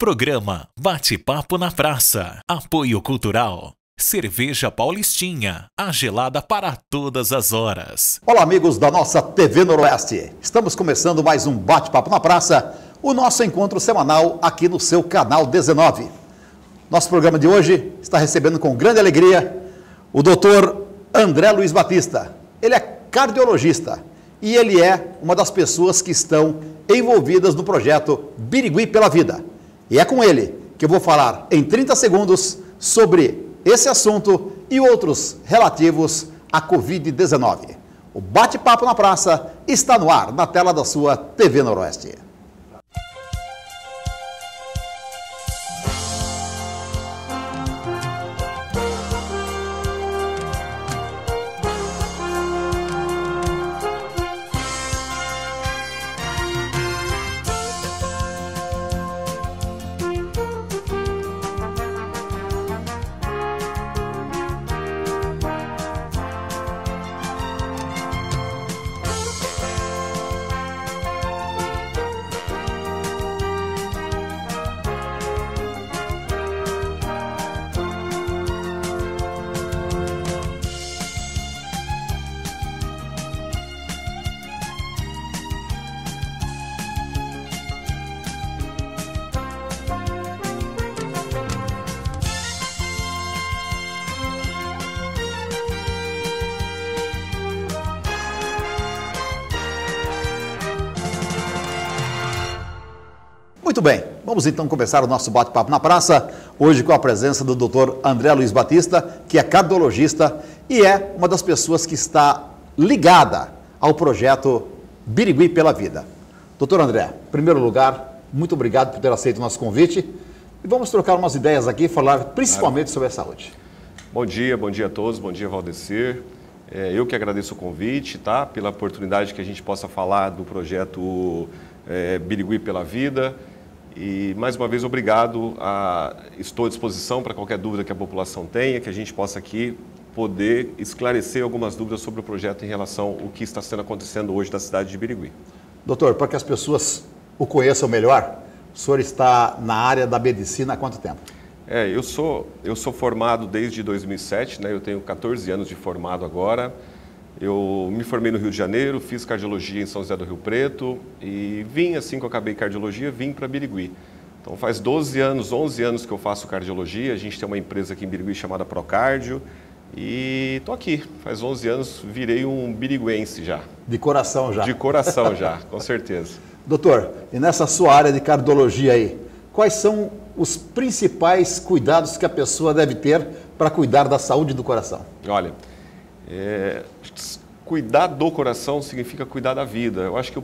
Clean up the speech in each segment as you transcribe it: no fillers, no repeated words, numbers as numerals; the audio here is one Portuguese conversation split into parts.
Programa Bate-Papo na Praça. Apoio Cultural. Cerveja Paulistinha, a gelada para todas as horas. Olá, amigos da nossa TV Noroeste. Estamos começando mais um Bate-Papo na Praça, o nosso encontro semanal aqui no seu canal 19. Nosso programa de hoje está recebendo com grande alegria o Dr. André Luiz Batista. Ele é cardiologista e ele é uma das pessoas que estão envolvidas no projeto Birigui pela Vida. E é com ele que eu vou falar em 30 segundos sobre esse assunto e outros relativos à Covid-19. O Bate-Papo na Praça está no ar, na tela da sua TV Noroeste. Muito bem, vamos então começar o nosso bate-papo na praça, hoje com a presença do Dr. André Luiz Batista, que é cardiologista e é uma das pessoas que está ligada ao projeto Birigui pela Vida. Dr. André, em primeiro lugar, muito obrigado por ter aceito o nosso convite e vamos trocar umas ideias aqui e falar principalmente sobre a saúde. Bom dia a todos, bom dia Valdecir. Eu que agradeço o convite, tá? Pela oportunidade que a gente possa falar do projeto Birigui pela Vida. E, mais uma vez, obrigado. Estou à disposição para qualquer dúvida que a população tenha, que a gente possa aqui poder esclarecer algumas dúvidas sobre o projeto em relação ao que está sendo acontecendo hoje na cidade de Birigui. Doutor, para que as pessoas o conheçam melhor, o senhor está na área da medicina há quanto tempo? Eu sou formado desde 2007, né? Eu tenho 14 anos de formado agora. Eu me formei no Rio de Janeiro, fiz cardiologia em São José do Rio Preto e vim, assim que eu acabei cardiologia, vim para Birigui. Então faz 11 anos que eu faço cardiologia, a gente tem uma empresa aqui em Birigui chamada Procardio e estou aqui. Faz 11 anos, virei um biriguense já. De coração já? De coração já, com certeza. Doutor, e nessa sua área de cardiologia aí, quais são os principais cuidados que a pessoa deve ter para cuidar da saúde do coração? Olha, cuidar do coração significa cuidar da vida. Eu acho que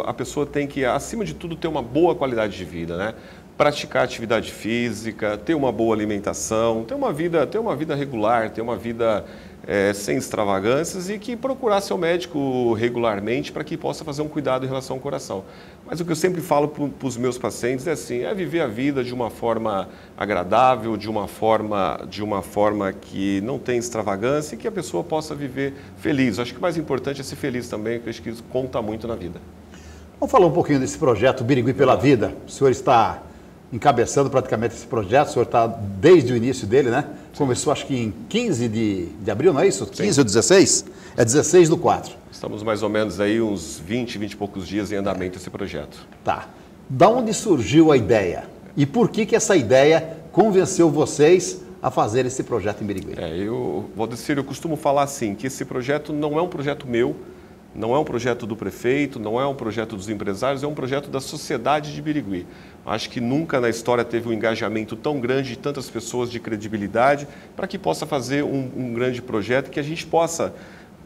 a pessoa tem que, acima de tudo, ter uma boa qualidade de vida, né? Praticar atividade física, ter uma boa alimentação, ter uma vida regular, ter uma vida sem extravagâncias e que procurar seu médico regularmente para que possa fazer um cuidado em relação ao coração. Mas o que eu sempre falo para os meus pacientes é assim, viver a vida de uma forma agradável, de uma forma que não tem extravagância e que a pessoa possa viver feliz. Acho que o mais importante é ser feliz também, porque acho que isso conta muito na vida. Vamos falar um pouquinho desse projeto Birigui pela Vida. O senhor está encabeçando praticamente esse projeto, o senhor está desde o início dele, né? Começou acho que em 15 de abril, não é isso? 15 ou 16? É 16/4. Estamos mais ou menos aí uns 20 e poucos dias em andamento esse projeto. Tá. Da onde surgiu a ideia? E por que essa ideia convenceu vocês a fazer esse projeto em Birigui? Valdecir, eu costumo falar assim, que esse projeto não é um projeto meu, não é um projeto do prefeito, não é um projeto dos empresários, é um projeto da sociedade de Birigui. Acho que nunca na história teve um engajamento tão grande de tantas pessoas de credibilidade para que possa fazer um grande projeto que a gente possa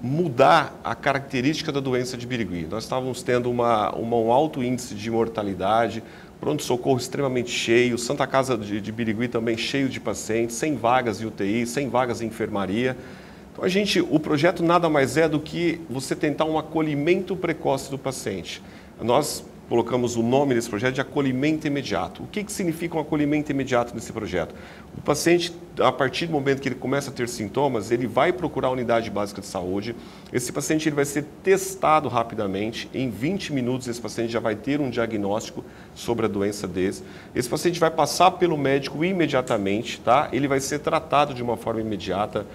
mudar a característica da doença de Birigui. Nós estávamos tendo um alto índice de mortalidade, pronto-socorro extremamente cheio, Santa Casa de Birigui também cheio de pacientes, sem vagas em UTI, sem vagas em enfermaria. Então, o projeto nada mais é do que você tentar um acolhimento precoce do paciente. Nós colocamos o nome desse projeto de acolhimento imediato. O que significa um acolhimento imediato nesse projeto? O paciente, a partir do momento que ele começa a ter sintomas, ele vai procurar a unidade básica de saúde. Esse paciente ele vai ser testado rapidamente. Em 20 minutos, esse paciente já vai ter um diagnóstico sobre a doença dele. Esse paciente vai passar pelo médico imediatamente, tá? Ele vai ser tratado de uma forma imediata.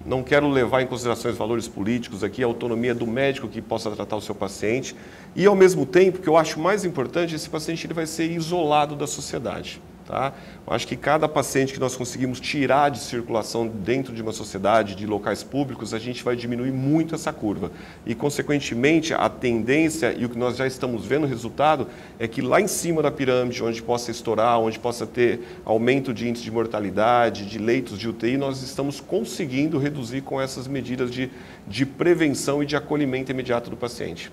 Não quero levar em consideração os valores políticos aqui, a autonomia do médico que possa tratar o seu paciente. E, ao mesmo tempo, que eu acho mais importante, esse paciente ele vai ser isolado da sociedade. Tá? Eu acho que cada paciente que nós conseguimos tirar de circulação dentro de uma sociedade, de locais públicos, a gente vai diminuir muito essa curva. E, consequentemente, a tendência e o que nós já estamos vendo o resultado é que lá em cima da pirâmide, onde possa estourar, onde possa ter aumento de índice de mortalidade, de leitos de UTI, nós estamos conseguindo reduzir com essas medidas de prevenção e de acolhimento imediato do paciente.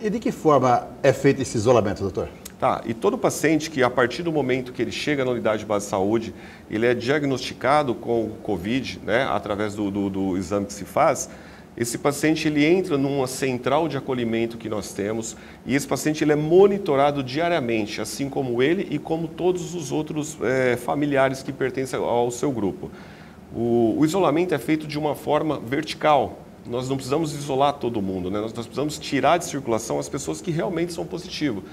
E de que forma é feito esse isolamento, doutor? Tá, e todo paciente que, a partir do momento que ele chega na unidade de base de saúde, ele é diagnosticado com Covid, né, através do exame que se faz, esse paciente ele entra numa central de acolhimento que nós temos e esse paciente ele é monitorado diariamente, assim como ele e como todos os outros familiares que pertencem ao seu grupo. O isolamento é feito de uma forma vertical. Nós não precisamos isolar todo mundo, né? Nós precisamos tirar de circulação as pessoas que realmente são positivas.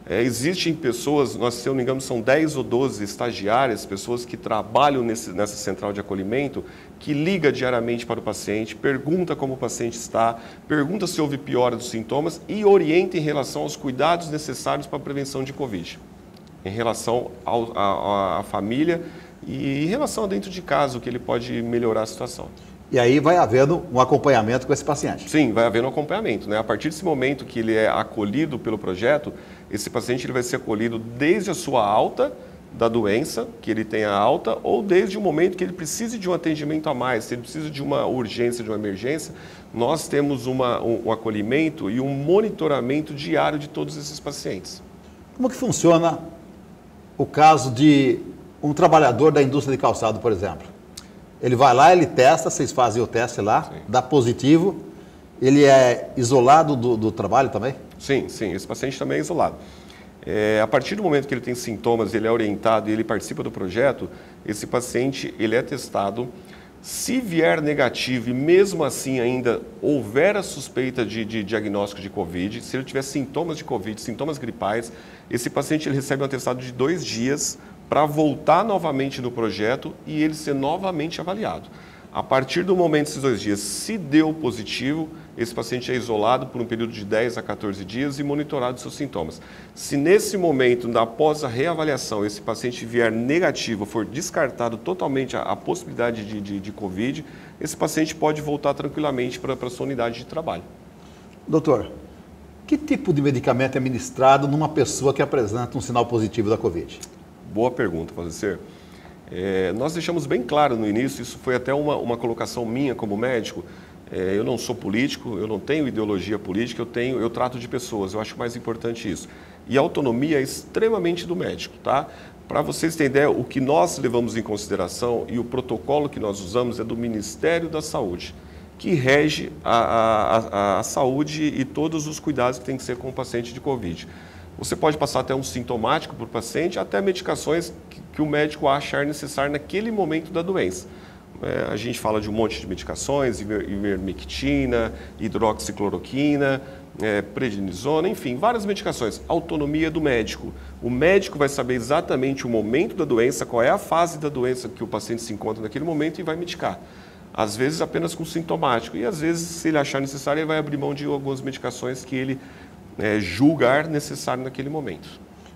Existem pessoas, se eu não me engano, são 10 ou 12 estagiárias, pessoas que trabalham nessa central de acolhimento, que liga diariamente para o paciente, pergunta como o paciente está, pergunta se houve piora dos sintomas e orienta em relação aos cuidados necessários para a prevenção de Covid, em relação à família e em relação a dentro de casa, o que ele pode melhorar a situação. E aí vai havendo um acompanhamento com esse paciente? Sim, vai havendo um acompanhamento, né? A partir desse momento que ele é acolhido pelo projeto, esse paciente ele vai ser acolhido desde a sua alta da doença, que ele tenha alta, ou desde o momento que ele precise de um atendimento a mais, se ele precisa de uma urgência, de uma emergência, nós temos um acolhimento e um monitoramento diário de todos esses pacientes. Como que funciona o caso de um trabalhador da indústria de calçado, por exemplo? Ele vai lá, ele testa, vocês fazem o teste lá, sim, dá positivo, ele é isolado do trabalho também? Sim, esse paciente também é isolado. A partir do momento que ele tem sintomas, ele é orientado e ele participa do projeto, esse paciente ele é testado. Se vier negativo e mesmo assim ainda houver a suspeita de diagnóstico de Covid, se ele tiver sintomas de Covid, sintomas gripais, esse paciente ele recebe um atestado de 2 dias para voltar novamente no projeto e ele ser novamente avaliado. A partir do momento desses 2 dias, se deu positivo, esse paciente é isolado por um período de 10 a 14 dias e monitorado seus sintomas. Se nesse momento, após a reavaliação, esse paciente vier negativo, for descartado totalmente a possibilidade de Covid, esse paciente pode voltar tranquilamente para a sua unidade de trabalho. Doutor, que tipo de medicamento é ministrado numa pessoa que apresenta um sinal positivo da Covid? Boa pergunta, professor. Nós deixamos bem claro no início, isso foi até uma colocação minha como médico, eu não sou político, eu não tenho ideologia política, eu trato de pessoas, eu acho mais importante isso. E a autonomia é extremamente do médico, tá? Para vocês terem ideia, o que nós levamos em consideração e o protocolo que nós usamos é do Ministério da Saúde, que rege a saúde e todos os cuidados que tem que ser com o paciente de Covid. Você pode passar até um sintomático para o paciente, até medicações que o médico achar necessário naquele momento da doença. A gente fala de um monte de medicações, ivermectina, hidroxicloroquina, prednisona, enfim, várias medicações. Autonomia do médico. O médico vai saber exatamente o momento da doença, qual é a fase da doença que o paciente se encontra naquele momento e vai medicar. Às vezes apenas com sintomático e às vezes, se ele achar necessário, ele vai abrir mão de algumas medicações que ele julgar necessário naquele momento.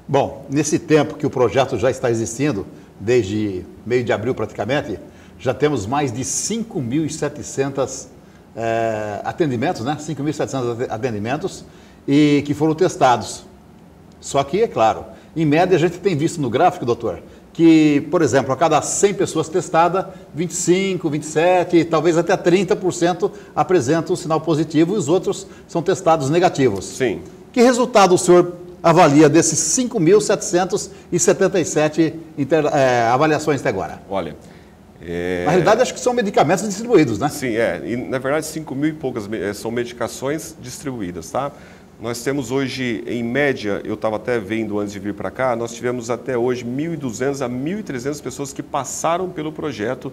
Bom, nesse tempo que o projeto já está existindo, desde meio de abril praticamente, já temos mais de 5.700 atendimentos, né? 5.700 atendimentos e que foram testados. Só que, é claro, em média a gente tem visto no gráfico, doutor, que, por exemplo, a cada 100 pessoas testadas, 25, 27, talvez até 30% apresentam um sinal positivo e os outros são testados negativos. Sim. Que resultado o senhor avalia desses 5.777 avaliações até agora? Olha, na realidade, acho que são medicamentos distribuídos, né? Sim, e na verdade 5.000 e poucas são medicações distribuídas, tá? Nós temos hoje, em média, eu estava até vendo antes de vir para cá, nós tivemos até hoje 1.200 a 1.300 pessoas que passaram pelo projeto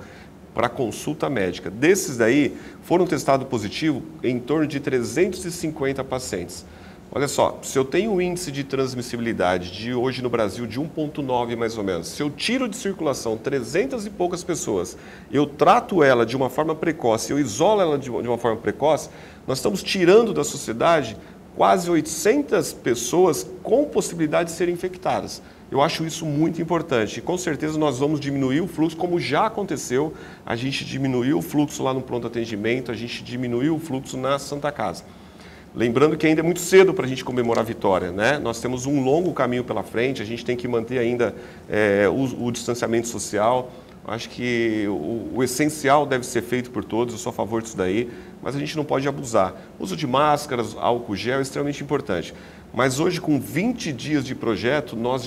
para consulta médica. Desses daí, foram testados positivo em torno de 350 pacientes. Olha só, se eu tenho um índice de transmissibilidade de hoje no Brasil de 1,9 mais ou menos, se eu tiro de circulação 300 e poucas pessoas, eu trato ela de uma forma precoce, eu isolo ela de uma forma precoce, nós estamos tirando da sociedade quase 800 pessoas com possibilidade de serem infectadas. Eu acho isso muito importante e com certeza nós vamos diminuir o fluxo, como já aconteceu, a gente diminuiu o fluxo lá no pronto atendimento, a gente diminuiu o fluxo na Santa Casa. Lembrando que ainda é muito cedo para a gente comemorar a vitória, né? Nós temos um longo caminho pela frente, a gente tem que manter ainda o distanciamento social. Acho que o essencial deve ser feito por todos, eu sou a favor disso daí, mas a gente não pode abusar. O uso de máscaras, álcool gel é extremamente importante. Mas hoje, com 20 dias de projeto, nós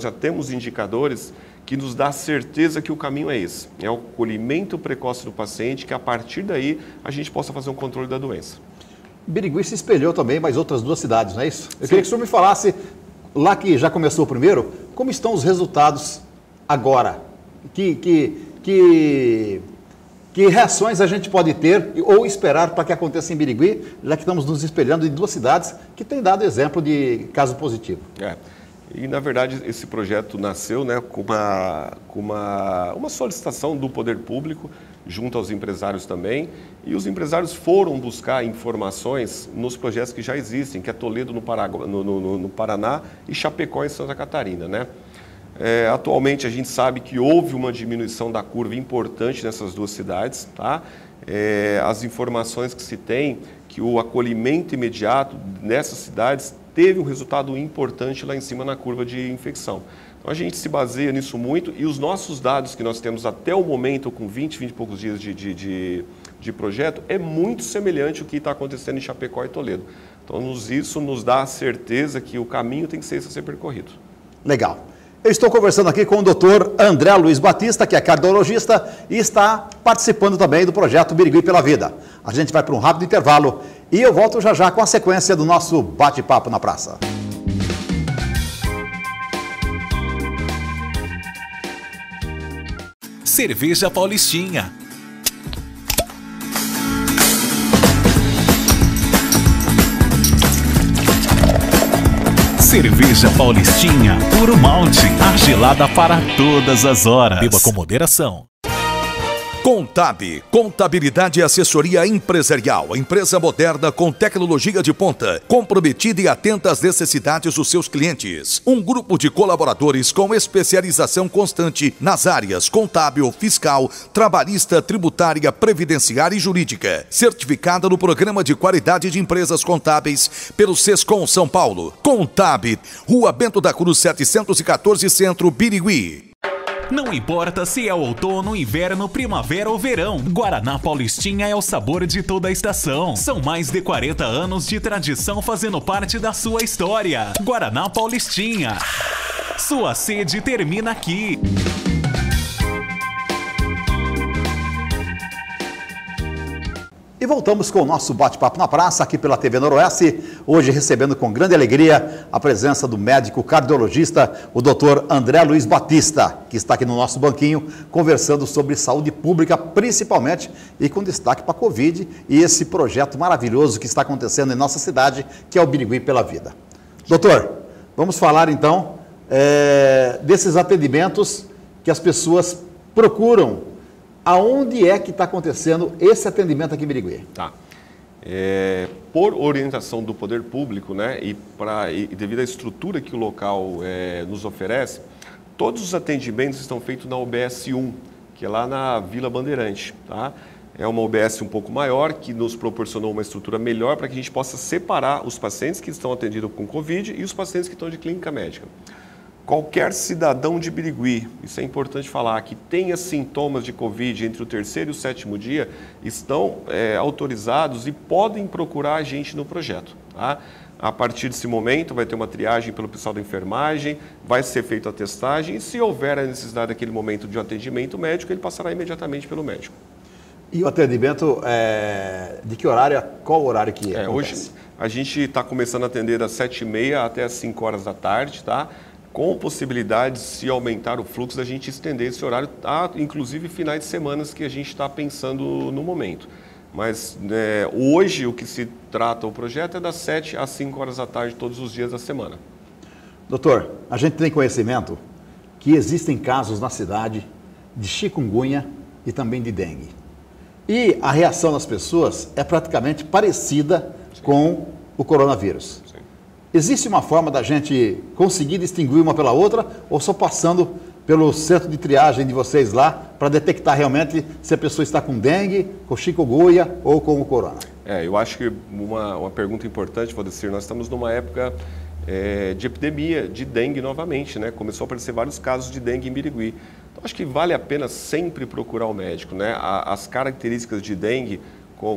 já temos indicadores que nos dá certeza que o caminho é esse. É o acolhimento precoce do paciente, que a partir daí a gente possa fazer um controle da doença. Birigui se espelhou também mais outras duas cidades, não é isso? Eu queria que o senhor me falasse, lá que já começou o primeiro, como estão os resultados agora? Que reações a gente pode ter ou esperar para que aconteça em Birigui, já que estamos nos espelhando em duas cidades que têm dado exemplo de caso positivo? E, na verdade, esse projeto nasceu, né, com uma solicitação do poder público, junto aos empresários também, e os empresários foram buscar informações nos projetos que já existem, que é Toledo no Paraná e Chapecó em Santa Catarina, né? Atualmente a gente sabe que houve uma diminuição da curva importante nessas duas cidades, tá? As informações que se tem, que o acolhimento imediato nessas cidades teve um resultado importante lá em cima na curva de infecção. Então a gente se baseia nisso muito e os nossos dados que nós temos até o momento, com 20 e poucos dias de projeto, é muito semelhante ao que está acontecendo em Chapecó e Toledo. Então isso nos dá a certeza que o caminho tem que ser esse a ser percorrido. Legal. Eu estou conversando aqui com o Dr. André Luiz Batista, que é cardiologista e está participando também do projeto Birigui pela Vida. A gente vai para um rápido intervalo e eu volto já já com a sequência do nosso bate-papo na praça. Cerveja Paulistinha. Cerveja Paulistinha, puro malte, a gelada para todas as horas. Beba com moderação. Contab, contabilidade e assessoria empresarial, empresa moderna com tecnologia de ponta, comprometida e atenta às necessidades dos seus clientes. Um grupo de colaboradores com especialização constante nas áreas contábil, fiscal, trabalhista, tributária, previdenciária e jurídica. Certificada no Programa de Qualidade de Empresas Contábeis pelo Sescom São Paulo. Contab, Rua Bento da Cruz 714, Centro, Birigui. Não importa se é outono, inverno, primavera ou verão, Guaraná Paulistinha é o sabor de toda a estação. São mais de 40 anos de tradição fazendo parte da sua história. Guaraná Paulistinha. Sua sede termina aqui. E voltamos com o nosso bate-papo na praça, aqui pela TV Noroeste, hoje recebendo com grande alegria a presença do médico cardiologista, o Dr. André Luiz Batista, que está aqui no nosso banquinho, conversando sobre saúde pública, principalmente, e com destaque para a Covid e esse projeto maravilhoso que está acontecendo em nossa cidade, que é o Birigui pela Vida. Doutor, vamos falar então desses atendimentos que as pessoas procuram. Aonde é que está acontecendo esse atendimento aqui em Birigui? Tá. Por orientação do poder público, né, e devido à estrutura que o local nos oferece, todos os atendimentos estão feitos na UBS 1, que é lá na Vila Bandeirante. Tá? É uma UBS um pouco maior, que nos proporcionou uma estrutura melhor para que a gente possa separar os pacientes que estão atendidos com Covid e os pacientes que estão de clínica médica. Qualquer cidadão de Birigui, isso é importante falar, que tenha sintomas de Covid entre o 3º e o 7º dia, estão autorizados e podem procurar a gente no projeto. Tá? A partir desse momento vai ter uma triagem pelo pessoal da enfermagem, vai ser feita a testagem e se houver a necessidade naquele momento de um atendimento médico, ele passará imediatamente pelo médico. E o atendimento, de que horário, qual horário que é? Hoje A gente está começando a atender das 7h30 até as 5 horas da tarde, tá? Com possibilidade, se aumentar o fluxo, da gente estender esse horário, inclusive finais de semana que a gente está pensando no momento. Mas hoje o que se trata o projeto é das 7 às 5 horas da tarde, todos os dias da semana. Doutor, a gente tem conhecimento que existem casos na cidade de chikungunya e também de dengue. E a reação das pessoas é praticamente parecida com o coronavírus. Sim. Existe uma forma da gente conseguir distinguir uma pela outra ou só passando pelo centro de triagem de vocês lá para detectar realmente se a pessoa está com dengue, com chikungunya ou com o corona? Eu acho que uma pergunta importante, Valdecir, nós estamos numa época de epidemia de dengue novamente, né? Começou a aparecer vários casos de dengue em Birigui. Então, acho que vale a pena sempre procurar o médico, né? As características de dengue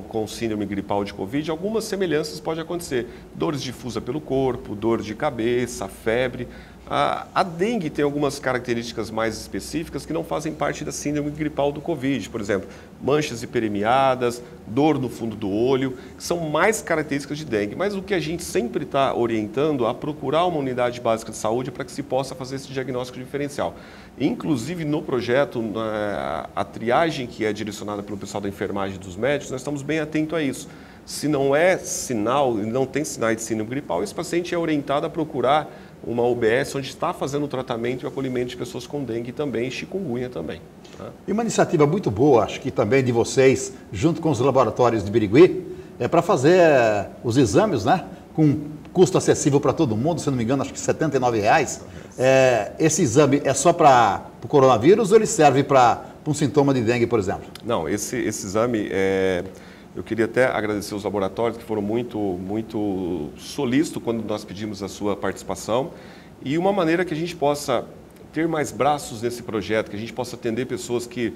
com síndrome gripal de Covid, algumas semelhanças podem acontecer. Dores difusas pelo corpo, dor de cabeça, febre. A dengue tem algumas características mais específicas que não fazem parte da síndrome gripal do Covid. Por exemplo, manchas hiperemiadas, dor no fundo do olho, que são mais características de dengue. Mas o que a gente sempre está orientando a procurar uma unidade básica de saúde para que se possa fazer esse diagnóstico diferencial. Inclusive no projeto, a triagem que é direcionada pelo pessoal da enfermagem dos médicos, nós estamos bem atentos a isso. Se não é sinal, não tem sinais de síndrome gripal, esse paciente é orientado a procurar uma UBS onde está fazendo o tratamento e o acolhimento de pessoas com dengue também e chikungunya também. Tá? E uma iniciativa muito boa, acho que também de vocês, junto com os laboratórios de Birigui, é para fazer os exames, né? Com custo acessível para todo mundo, se não me engano, acho que R$ 79,00. Esse exame é só para o coronavírus ou ele serve para um sintoma de dengue, por exemplo? Não, esse exame eu queria até agradecer os laboratórios que foram muito solícitos quando nós pedimos a sua participação e uma maneira que a gente possa ter mais braços nesse projeto, que a gente possa atender pessoas que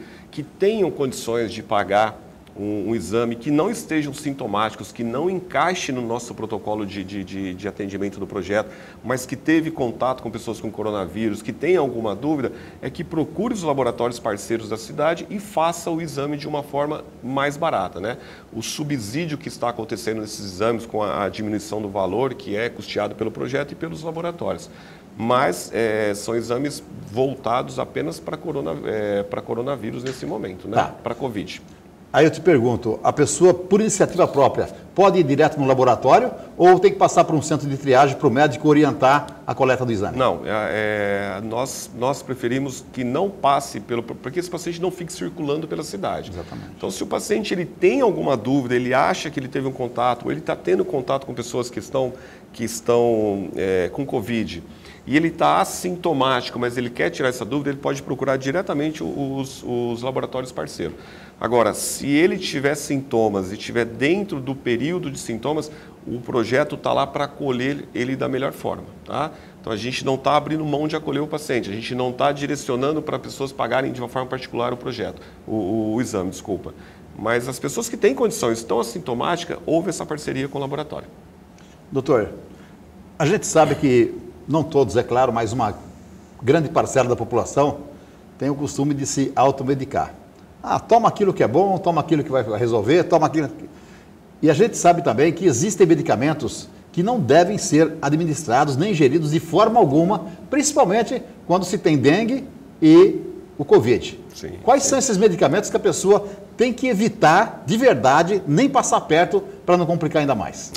tenham condições de pagar um exame, que não estejam sintomáticos, que não encaixe no nosso protocolo de atendimento do projeto, mas que teve contato com pessoas com coronavírus, que tem alguma dúvida, é que procure os laboratórios parceiros da cidade e faça o exame de uma forma mais barata, né? O subsídio que está acontecendo nesses exames com a diminuição do valor, que é custeado pelo projeto e pelos laboratórios. Mas são exames voltados apenas para coronavírus nesse momento, né? Tá. Para Covid. Aí eu te pergunto, a pessoa, por iniciativa própria, pode ir direto no laboratório ou tem que passar por um centro de triagem para o médico orientar a coleta do exame? Não, nós preferimos que não passe porque esse paciente não fique circulando pela cidade. Exatamente. Então, se o paciente ele tem alguma dúvida, ele acha que ele teve um contato, ou ele está tendo contato com pessoas que estão com Covid, e ele está assintomático, mas ele quer tirar essa dúvida, ele pode procurar diretamente os laboratórios parceiros. Agora, se ele tiver sintomas e estiver dentro do período de sintomas, o projeto está lá para acolher ele da melhor forma. Tá? Então, a gente não está abrindo mão de acolher o paciente, a gente não está direcionando para pessoas pagarem de uma forma particular o projeto, o exame, desculpa. Mas as pessoas que têm condições, estão assintomáticas, houve essa parceria com o laboratório. Doutor, a gente sabe que, não todos, é claro, mas uma grande parcela da população tem o costume de se automedicar. Toma aquilo que é bom, toma aquilo que vai resolver, toma aquilo... E a gente sabe também que existem medicamentos que não devem ser administrados nem ingeridos de forma alguma, principalmente quando se tem dengue e o Covid. Sim, Quais são esses medicamentos que a pessoa tem que evitar de verdade, nem passar perto para não complicar ainda mais?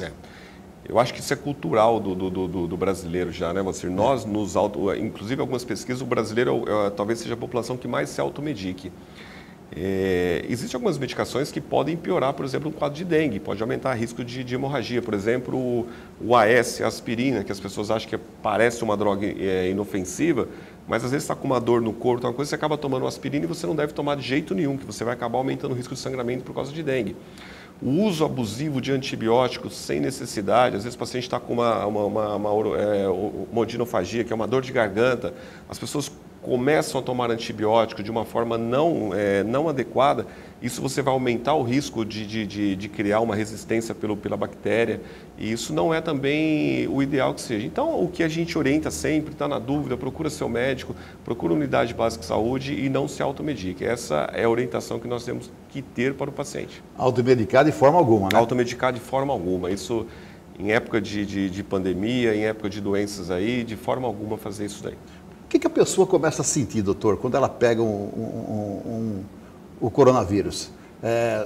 Eu acho que isso é cultural do brasileiro já, né, Valcir? Nós inclusive algumas pesquisas, o brasileiro talvez seja a população que mais se automedique. Existem algumas medicações que podem piorar, por exemplo, um quadro de dengue, pode aumentar o risco de hemorragia. Por exemplo, o AS, a aspirina, que as pessoas acham que parece uma droga inofensiva, mas às vezes está com uma dor no corpo, uma coisa, você acaba tomando aspirina e você não deve tomar de jeito nenhum, que você vai acabar aumentando o risco de sangramento por causa de dengue. O uso abusivo de antibióticos sem necessidade, às vezes o paciente está com uma odinofagia, que é uma dor de garganta, as pessoas começam a tomar antibiótico de uma forma não adequada, isso você vai aumentar o risco de criar uma resistência pela bactéria, e isso não é também o ideal que seja. Então, o que a gente orienta sempre, está na dúvida, procura seu médico, procura unidade básica de saúde e não se automedique. Essa é a orientação que nós temos que ter para o paciente. Automedicar de forma alguma, né? Automedicar de forma alguma. Isso, em época de pandemia, em época de doenças aí, de forma alguma fazer isso daí. O que a pessoa começa a sentir, doutor, quando ela pega o coronavírus?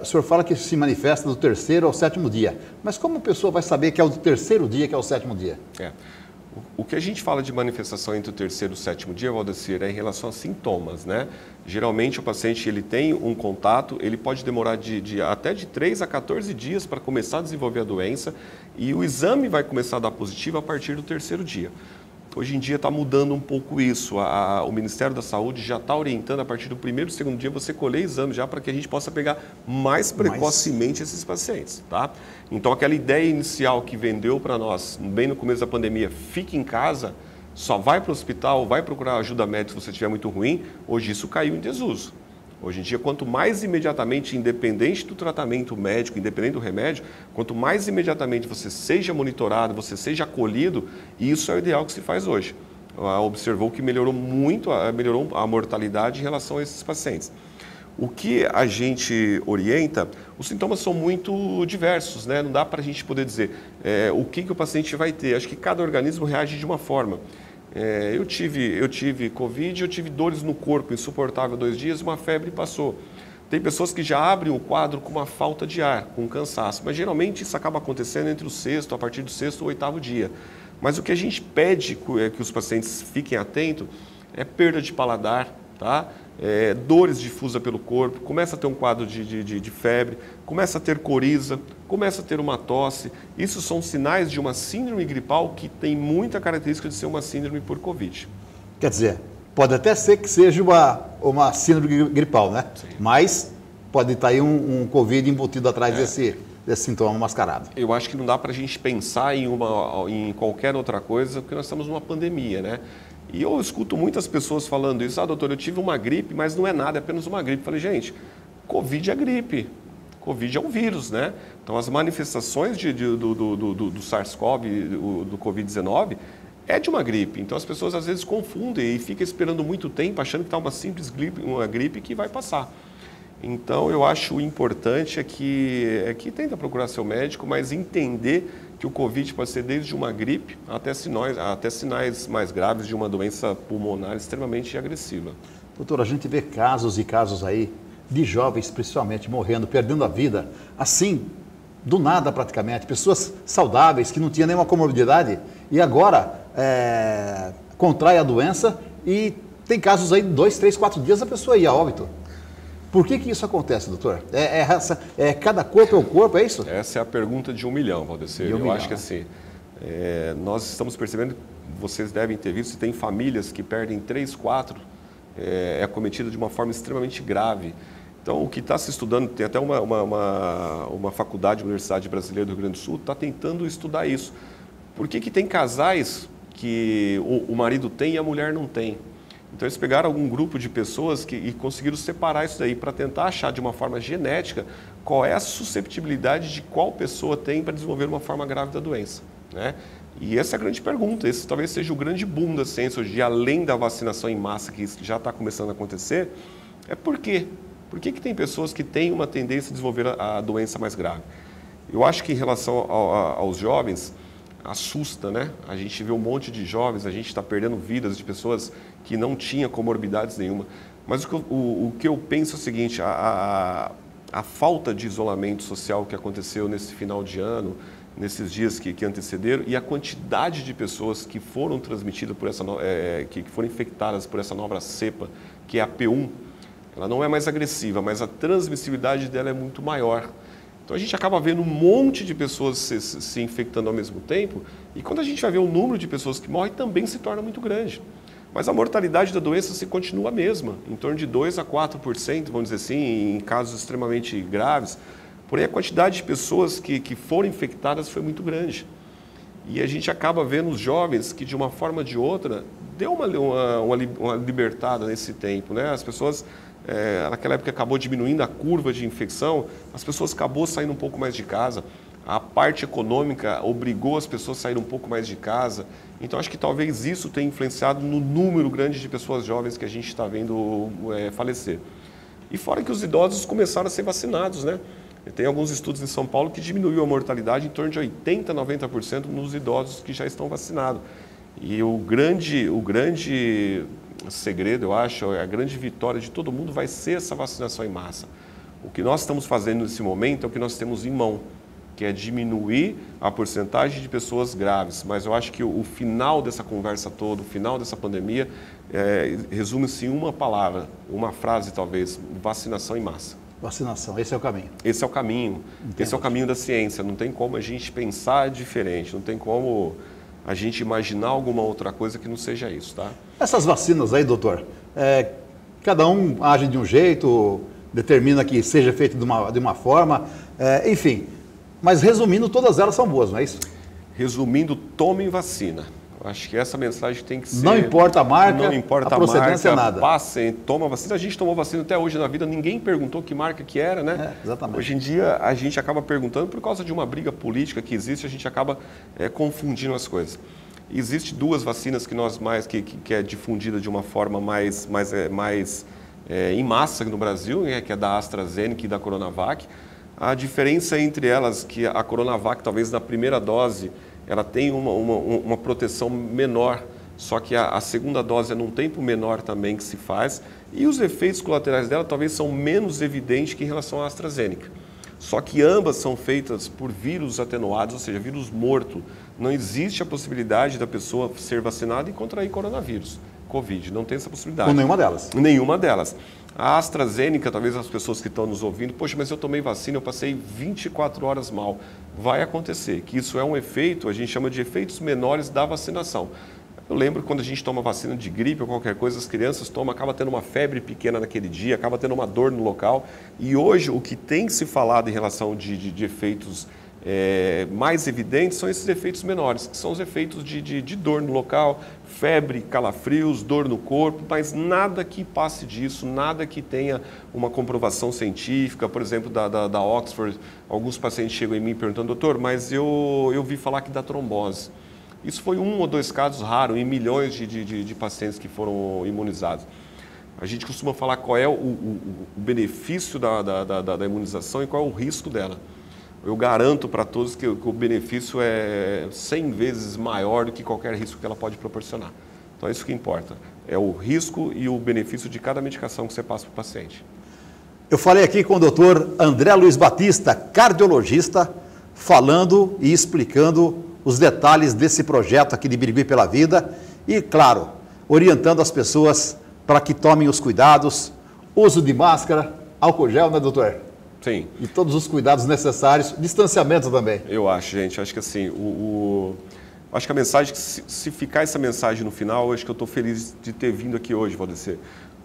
O senhor fala que se manifesta do 3º ao 7º dia, mas como a pessoa vai saber que é o 3º dia, que é o 7º dia? O que a gente fala de manifestação entre o 3º e o 7º dia, Valdecir, é em relação a sintomas, né? Geralmente o paciente ele tem um contato, ele pode demorar até de 3 a 14 dias para começar a desenvolver a doença e o exame vai começar a dar positivo a partir do 3º dia. Hoje em dia está mudando um pouco isso. O Ministério da Saúde já está orientando a partir do 1º e 2º dia você colher exame já para que a gente possa pegar mais precocemente esses pacientes, tá? Então aquela ideia inicial que vendeu para nós, bem no começo da pandemia, fique em casa, só vai para o hospital, vai procurar ajuda médica se você estiver muito ruim, hoje isso caiu em desuso. Hoje em dia, quanto mais imediatamente, independente do tratamento médico, independente do remédio, quanto mais imediatamente você seja monitorado, você seja acolhido, isso é o ideal que se faz hoje. Observou que melhorou muito, melhorou a mortalidade em relação a esses pacientes. O que a gente orienta, os sintomas são muito diversos, né? Não dá para a gente poder dizer o que o paciente vai ter. Acho que cada organismo reage de uma forma. Eu tive Covid, eu tive dores no corpo insuportável 2 dias, uma febre passou. Tem pessoas que já abrem o quadro com uma falta de ar, com cansaço, mas geralmente isso acaba acontecendo entre o 6º, a partir do 6º ou 8º dia. Mas o que a gente pede que os pacientes fiquem atentos é perda de paladar, tá? Dores difusas pelo corpo, começa a ter um quadro de febre, começa a ter coriza, começa a ter uma tosse. Isso são sinais de uma síndrome gripal que tem muita característica de ser uma síndrome por Covid. Quer dizer, pode até ser que seja uma síndrome gripal, né? Sim. Mas pode estar aí um Covid embutido atrás desse sintoma mascarado. Eu acho que não dá para a gente pensar em qualquer outra coisa, porque nós estamos numa pandemia, né? E eu escuto muitas pessoas falando isso, doutor, eu tive uma gripe, mas não é nada, é apenas uma gripe. Eu falei, gente, Covid é gripe, Covid é um vírus, né? Então as manifestações do SARS-CoV, do Covid-19, é de uma gripe. Então as pessoas às vezes confundem e ficam esperando muito tempo, achando que está uma simples gripe, uma gripe que vai passar. Então eu acho importante é que tenta procurar seu médico, mas entender que o Covid pode ser desde uma gripe até sinais mais graves de uma doença pulmonar extremamente agressiva. Doutor, a gente vê casos e casos aí de jovens, principalmente, morrendo, perdendo a vida, assim, do nada praticamente, pessoas saudáveis, que não tinham nenhuma comorbidade e agora contrai a doença e tem casos aí de 2, 3, 4 dias a pessoa ia a óbito. Por que isso acontece, doutor? Cada corpo é um corpo, é isso? Essa é a pergunta de 1 milhão, Valdecir. Eu acho que assim, nós estamos percebendo, vocês devem ter visto, tem famílias que perdem 3, 4, é acometido de uma forma extremamente grave. Então, o que está se estudando, tem até uma faculdade, Universidade Brasileira do Rio Grande do Sul, está tentando estudar isso. Por que tem casais que o marido tem e a mulher não tem? Então eles pegaram algum grupo de pessoas e conseguiram separar isso daí para tentar achar de uma forma genética qual é a susceptibilidade de qual pessoa tem para desenvolver uma forma grave da doença, né? E essa é a grande pergunta, esse talvez seja o grande boom da ciência hoje, além da vacinação em massa que já está começando a acontecer, é por quê? Por que tem pessoas que têm uma tendência a desenvolver a doença mais grave? Eu acho que em relação aos jovens, assusta, né? A gente vê um monte de jovens, a gente está perdendo vidas de pessoas que não tinham comorbidades nenhuma. Mas o que eu penso é o seguinte, a falta de isolamento social que aconteceu nesse final de ano, nesses dias que antecederam, e a quantidade de pessoas que foram transmitidas por que foram infectadas por essa nova cepa, que é a P1, ela não é mais agressiva, mas a transmissibilidade dela é muito maior. Então a gente acaba vendo um monte de pessoas se infectando ao mesmo tempo, e quando a gente vai ver o número de pessoas que morrem, também se torna muito grande. Mas a mortalidade da doença se continua a mesma, em torno de 2 a 4%, vamos dizer assim, em casos extremamente graves. Porém, a quantidade de pessoas que foram infectadas foi muito grande. E a gente acaba vendo os jovens que, de uma forma ou de outra, deu uma libertada nesse tempo, né? As pessoas, naquela época, acabou diminuindo a curva de infecção, as pessoas acabou saindo um pouco mais de casa. A parte econômica obrigou as pessoas a sair um pouco mais de casa. Então, acho que talvez isso tenha influenciado no número grande de pessoas jovens que a gente está vendo falecer. E fora que os idosos começaram a ser vacinados, né? Tem alguns estudos em São Paulo que diminuiu a mortalidade em torno de 80%, 90% nos idosos que já estão vacinados. E o grande segredo, eu acho, a grande vitória de todo mundo vai ser essa vacinação em massa. O que nós estamos fazendo nesse momento é o que nós temos em mão, que é diminuir a porcentagem de pessoas graves. Mas eu acho que o final dessa conversa toda, o final dessa pandemia, resume-se em uma palavra, uma frase talvez: vacinação em massa. Vacinação, esse é o caminho. Esse é o caminho. Entendi. Esse é o caminho da ciência. Não tem como a gente pensar diferente, não tem como a gente imaginar alguma outra coisa que não seja isso, tá? Essas vacinas aí, doutor, cada um age de um jeito, determina que seja feito de uma forma, enfim. Mas resumindo, todas elas são boas, não é isso? Resumindo, tomem vacina. Acho que essa mensagem tem que ser... Não importa a marca, não importa a procedência, nada. Passem, toma vacina. A gente tomou vacina até hoje na vida, ninguém perguntou que marca que era, né? Exatamente. Hoje em dia, a gente acaba perguntando por causa de uma briga política que existe, a gente acaba confundindo as coisas. Existem duas vacinas que é difundida de uma forma mais em massa no Brasil, né? Que é da AstraZeneca e da Coronavac. A diferença entre elas é que a Coronavac, talvez na primeira dose, ela tem uma proteção menor, só que a segunda dose é num tempo menor também que se faz, e os efeitos colaterais dela talvez são menos evidentes que em relação à AstraZeneca. Só que ambas são feitas por vírus atenuados, ou seja, vírus morto. Não existe a possibilidade da pessoa ser vacinada e contrair coronavírus, Covid, não tem essa possibilidade. Com nenhuma delas? Nenhuma delas. A AstraZeneca, talvez as pessoas que estão nos ouvindo, poxa, mas eu tomei vacina, eu passei 24 horas mal. Vai acontecer, que isso é um efeito, a gente chama de efeitos menores da vacinação. Eu lembro quando a gente toma vacina de gripe ou qualquer coisa, as crianças tomam, acaba tendo uma febre pequena naquele dia, acaba tendo uma dor no local. E hoje o que tem se falado em relação de efeitos mais evidentes são esses efeitos menores, que são os efeitos de dor no local, febre, calafrios, dor no corpo, mas nada que passe disso, nada que tenha uma comprovação científica. Por exemplo, da Oxford, alguns pacientes chegam em mim perguntando: doutor, mas eu ouvi falar que dá trombose. Isso foi 1 ou 2 casos raros em milhões de pacientes que foram imunizados. A gente costuma falar qual é o benefício da imunização e qual é o risco dela. Eu garanto para todos que o benefício é 100 vezes maior do que qualquer risco que ela pode proporcionar. Então é isso que importa, é o risco e o benefício de cada medicação que você passa para o paciente. Eu falei aqui com o doutor André Luiz Batista, cardiologista, falando e explicando os detalhes desse projeto aqui de Birigui pela Vida e, claro, orientando as pessoas para que tomem os cuidados, uso de máscara, álcool gel, né, doutor? Sim. E todos os cuidados necessários, distanciamento também. Eu acho, gente, acho que assim, acho que a mensagem, se ficar essa mensagem no final, acho que eu estou feliz de ter vindo aqui hoje, Valdecir.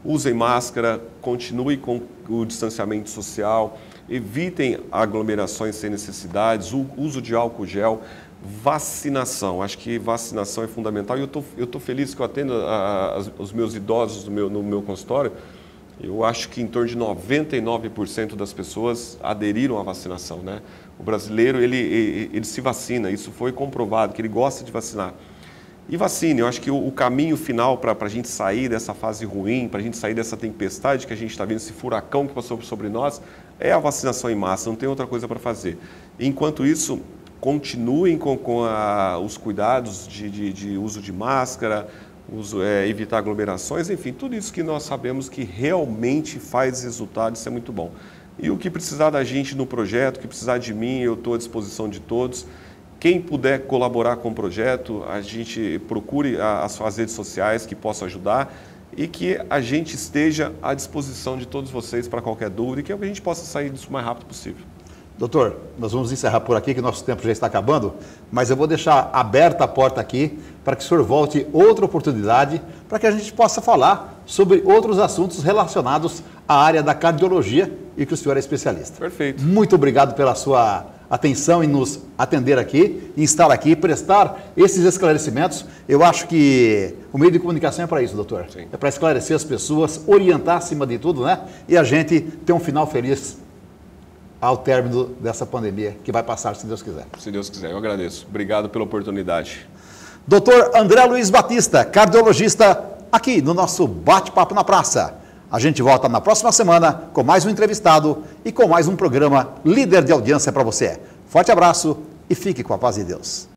Usem máscara, continue com o distanciamento social, evitem aglomerações sem necessidades, o uso de álcool gel, vacinação. Acho que vacinação é fundamental e eu tô feliz que eu atendo os meus idosos no meu consultório. Eu acho que em torno de 99% das pessoas aderiram à vacinação, né? O brasileiro, ele se vacina, isso foi comprovado, que ele gosta de vacinar. E vacine, eu acho que o caminho final para a gente sair dessa fase ruim, para a gente sair dessa tempestade que a gente está vendo, esse furacão que passou sobre nós, é a vacinação em massa, não tem outra coisa para fazer. Enquanto isso, continuem com os cuidados de uso de máscara, evitar aglomerações, enfim, tudo isso que nós sabemos que realmente faz resultado, isso é muito bom. E o que precisar da gente no projeto, o que precisar de mim, eu estou à disposição de todos. Quem puder colaborar com o projeto, a gente procure as suas redes sociais que possam ajudar e que a gente esteja à disposição de todos vocês para qualquer dúvida e que a gente possa sair disso o mais rápido possível. Doutor, nós vamos encerrar por aqui, que nosso tempo já está acabando, mas eu vou deixar aberta a porta aqui para que o senhor volte outra oportunidade para que a gente possa falar sobre outros assuntos relacionados à área da cardiologia e que o senhor é especialista. Perfeito. Muito obrigado pela sua atenção em nos atender aqui, em estar aqui, prestar esses esclarecimentos. Eu acho que o meio de comunicação é para isso, doutor. Sim. É para esclarecer as pessoas, orientar acima de tudo, né? E a gente ter um final feliz ao término dessa pandemia, que vai passar, se Deus quiser. Se Deus quiser, eu agradeço. Obrigado pela oportunidade. Doutor André Luiz Batista, cardiologista, aqui no nosso Bate-Papo na Praça. A gente volta na próxima semana com mais um entrevistado e com mais um programa líder de audiência para você. Forte abraço e fique com a paz de Deus.